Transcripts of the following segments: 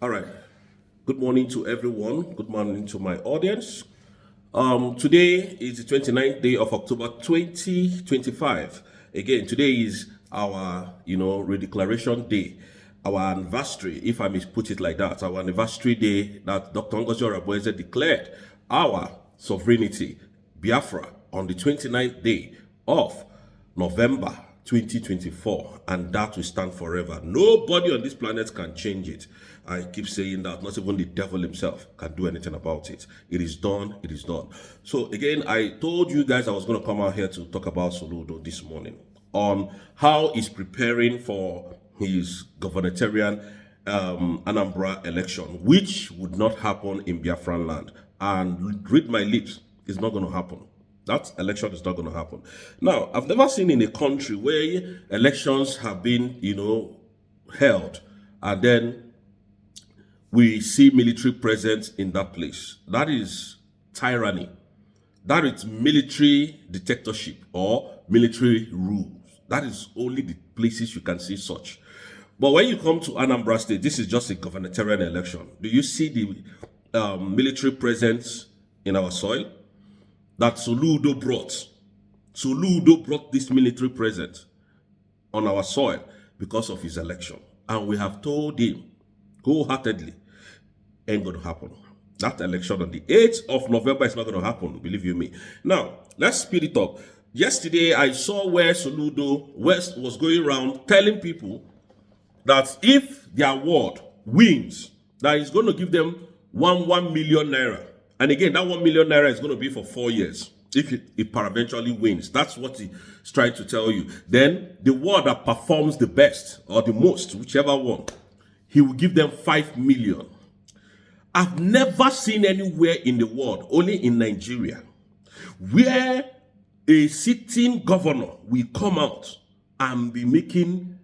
All right. Good morning to everyone. Good morning to my audience. Today is the 29th day of October 2025. Again, today is our, redeclaration day, our anniversary, if I may put it like that, our anniversary day that Dr. Ngozi Orabueze declared our sovereignty, Biafra, on the 29th day of November 2024, and that will stand forever. Nobody on this planet can change it. I keep saying that. Not even the devil himself can do anything about it. It is done. It is done. So again, I told you guys I was going to come out here to talk about Soludo this morning on how he's preparing for his gubernatorial Anambra election, which would not happen in Biafran land. And read my lips, it's not going to happen. That election is not going to happen. Now, I've never seen in a country where elections have been, held, and then we see military presence in that place. That is tyranny. That is military dictatorship or military rule. That is only the places you can see such. But when you come to Anambra State, this is just a gubernatorial election. Do you see the military presence in our soil that Soludo brought? Soludo brought this military presence on our soil because of his election. And we have told him wholeheartedly, ain't going to happen. That election on the 8th of November is not going to happen, believe you me. Now, let's speed it up. Yesterday, I saw where Soludo West was going around telling people that if their ward wins, that he's going to give them 1 million naira. And again, that 1 million naira is going to be for 4 years. If it eventually wins, that's what he's trying to tell you. Then the ward that performs the best or the most, whichever one, he will give them 5 million. I've never seen anywhere in the world, only in Nigeria, where a sitting governor will come out and be making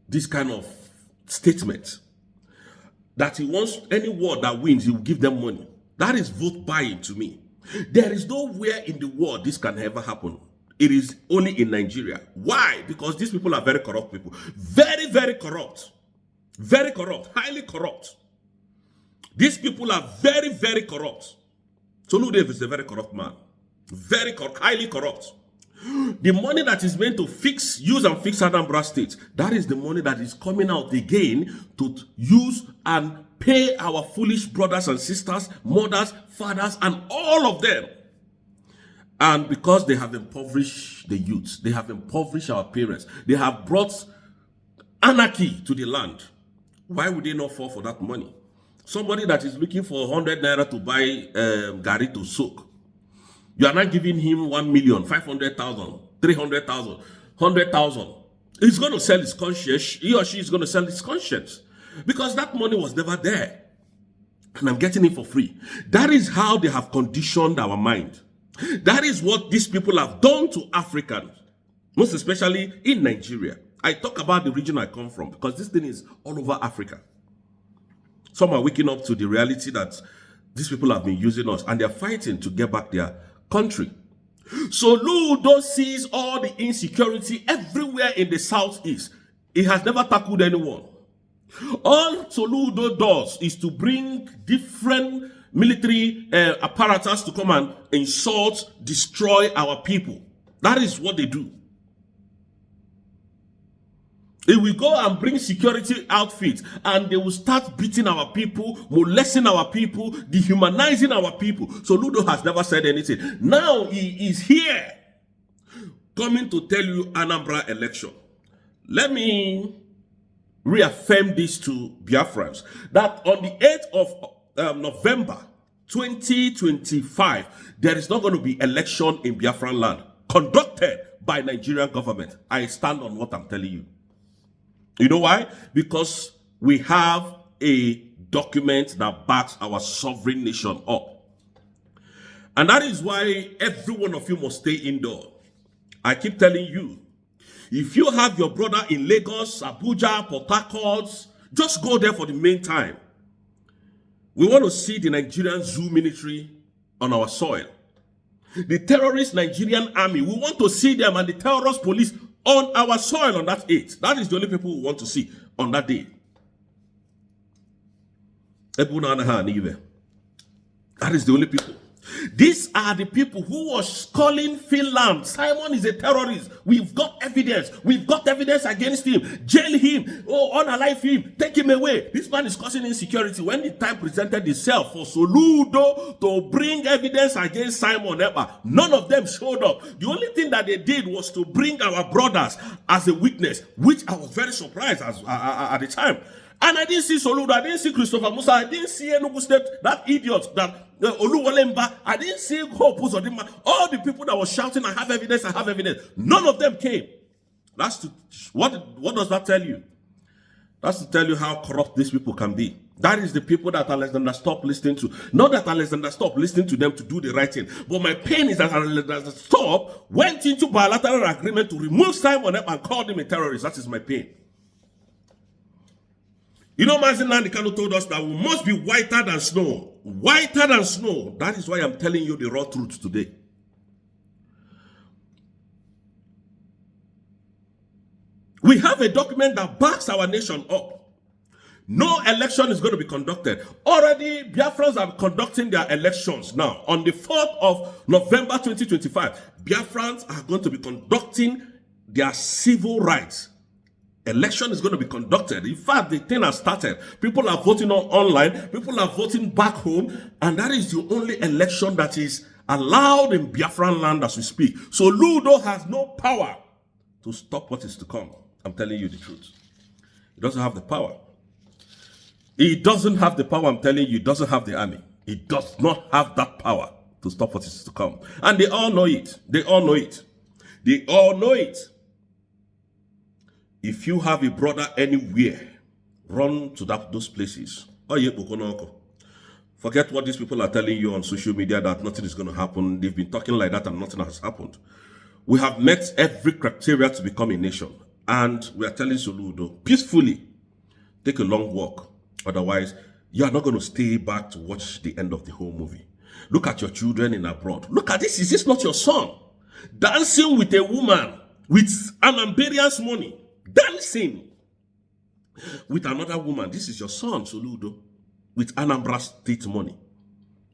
this kind of statement that he wants any ward that wins, he will give them money. That is vote buying to me. There is nowhere in the world this can ever happen. It is only in Nigeria. Why? Because these people are very corrupt people. Very, very corrupt. Very corrupt. Highly corrupt. These people are very, very corrupt. Soludo is a very corrupt man. Very highly corrupt. The money that is meant to use and fix Anambra State, that is the money that is coming out again to use and pay our foolish brothers and sisters, mothers, fathers, and all of them. And because they have impoverished the youth, they have impoverished our parents, they have brought anarchy to the land. Why would they not fall for that money? Somebody that is looking for 100 naira to buy gari to soak, you are not giving him 1 million, 500,000, 300,000, 100,000. He's going to sell his conscience. He or she is going to sell his conscience because that money was never there. And I'm getting it for free. That is how they have conditioned our mind. That is what these people have done to Africans, most especially in Nigeria. I talk about the region I come from because this thing is all over Africa. Some are waking up to the reality that these people have been using us and they're fighting to get back their country. So Soludo sees all the insecurity everywhere in the southeast. It has never tackled anyone. All Soludo does is to bring different military apparatus to come and insult, destroy our people. That is what they do. They will go and bring security outfits and they will start beating our people, molesting our people, dehumanizing our people. Soludo has never said anything. Now he is here coming to tell you Anambra election. Let me reaffirm this to Biafrans that on the 8th of November 2025, there is not going to be election in Biafran land conducted by Nigerian government. I stand on what I'm telling you. You know why? Because we have a document that backs our sovereign nation up. And that is why every one of you must stay indoor. I keep telling you, if you have your brother in Lagos, Abuja, Port Harcourt, just go there for the main time. We want to see the Nigerian zoo military on our soil. The terrorist Nigerian army, we want to see them, and the terrorist police on our soil on that 8th. That is the only people we want to see on that day. That is the only people. These are the people who was calling Finland. Simon is a terrorist. We've got evidence. We've got evidence against him. Jail him. Oh, unalive him. Take him away. This man is causing insecurity. When the time presented itself for Soludo to bring evidence against Simon Ekpa, none of them showed up. The only thing that they did was to bring our brothers as a witness, which I was very surprised at the time. And I didn't see Soludo, I didn't see Christopher Musa, I didn't see Enugu State, that idiot, that Oluwalemba, I didn't see Hope Uzodinma. All the people that were shouting, I have evidence, I have evidence. None of them came. What does that tell you? That's to tell you how corrupt these people can be. That is the people that Alexander stopped listening to. Not that Alexander stopped listening to them to do the right thing. But my pain is that Alexander stopped, went into bilateral agreement to remove Simon Ekpa and called him a terrorist. That is my pain. You know, Mazi Nnamdi Kanu told us that we must be whiter than snow. Whiter than snow. That is why I'm telling you the raw truth today. We have a document that backs our nation up. No election is going to be conducted. Already, Biafrans are conducting their elections now. On the 4th of November 2025, Biafrans are going to be conducting their civil rights. Election is going to be conducted. In fact, the thing has started. People are voting online. People are voting back home. And that is the only election that is allowed in Biafran land as we speak. So Ludo has no power to stop what is to come. I'm telling you the truth. He doesn't have the power. He doesn't have the power, I'm telling you. He doesn't have the army. He does not have that power to stop what is to come. And they all know it. They all know it. They all know it. If you have a brother anywhere, run to those places. Forget what these people are telling you on social media that nothing is going to happen. They've been talking like that and nothing has happened. We have met every criteria to become a nation. And we are telling Soludo, peacefully, take a long walk. Otherwise, you are not going to stay back to watch the end of the whole movie. Look at your children in abroad. Look at this. Is this not your son? Dancing with a woman with an Amberian's money. Dancing with another woman. This is your son, Soludo, with Anambra State money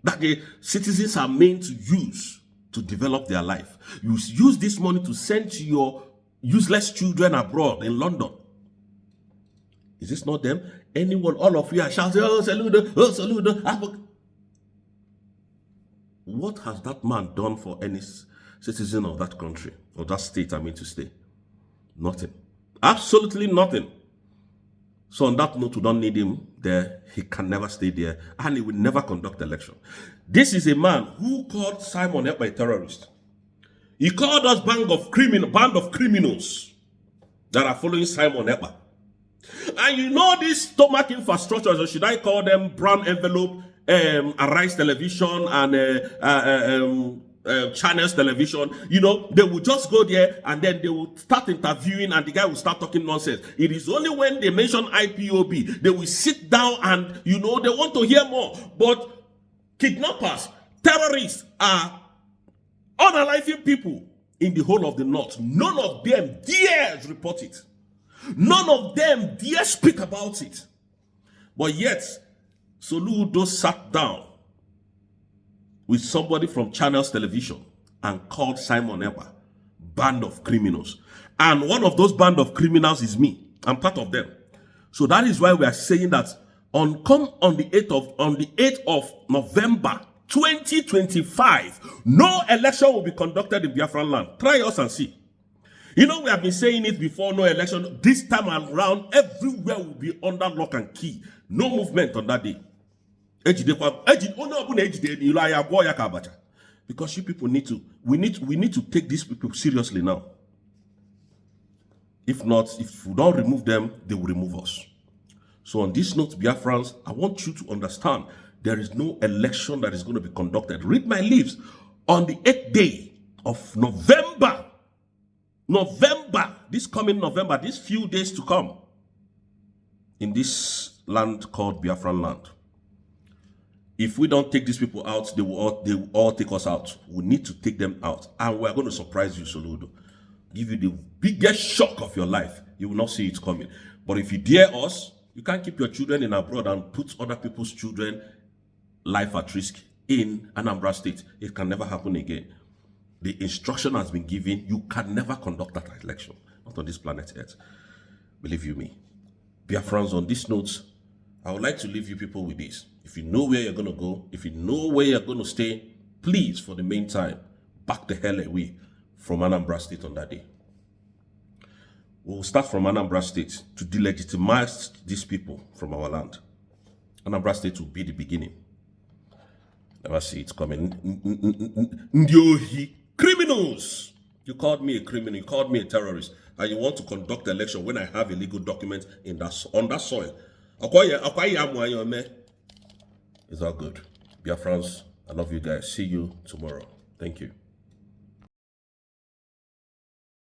that the citizens are meant to use to develop their life. You use this money to send to your useless children abroad in London. Is this not them? Anyone, all of you are shouting, oh, Soludo, oh, Soludo. What has that man done for any citizen of that country, or that state, I mean to stay? Nothing. Absolutely nothing. So on that note, we don't need him there. He can never stay there. And he will never conduct election. This is a man who called Simon Ekpa a terrorist. He called us band of criminals that are following Simon Ekpa. And you know these stomach infrastructures, or should I call them brown envelope, Arise Television and Channels Television, you know, they will just go there and then they will start interviewing and the guy will start talking nonsense. It is only when they mention IPOB, they will sit down and, you know, they want to hear more. But kidnappers, terrorists are unaliving people in the whole of the North. None of them dares report it. None of them dare speak about it. But yet, Soludo sat down with somebody from Channels Television and called Simon Ekpa band of criminals. And one of those band of criminals is me. I'm part of them. So that is why we are saying that on the 8th of November 2025, no election will be conducted in Biafran land. Try us and see. You know, we have been saying it before, no election. This time around, everywhere will be under lock and key. No movement on that day. Because you people we need to take these people seriously now. If not, if we don't remove them, they will remove us. So on this note, Biafrans, I want you to understand there is no election that is going to be conducted. Read my lips. On the 8th day of November, this coming November, these few days to come, in this land called Biafran land, if we don't take these people out, they will all take us out. We need to take them out. And we're going to surprise you, Soludo. Give you the biggest shock of your life. You will not see it coming. But if you dare us, You can't keep your children in abroad and put other people's children life at risk in Anambra State. It can never happen again. The instruction has been given. You can never conduct that election. Not on this planet Earth. Believe you me. Biafrans, on this note, I would like to leave you people with this. If you know where you're going to go, if you know where you're going to stay, please, for the meantime, back the hell away from Anambra State on that day. We'll start from Anambra State to delegitimize these people from our land. Anambra State will be the beginning. Never see it coming. Ndiohi. Criminals! You called me a criminal, you called me a terrorist, and you want to conduct an election when I have a legal document on that soil. It's all good. Biafrans, I love you guys. See you tomorrow. Thank you.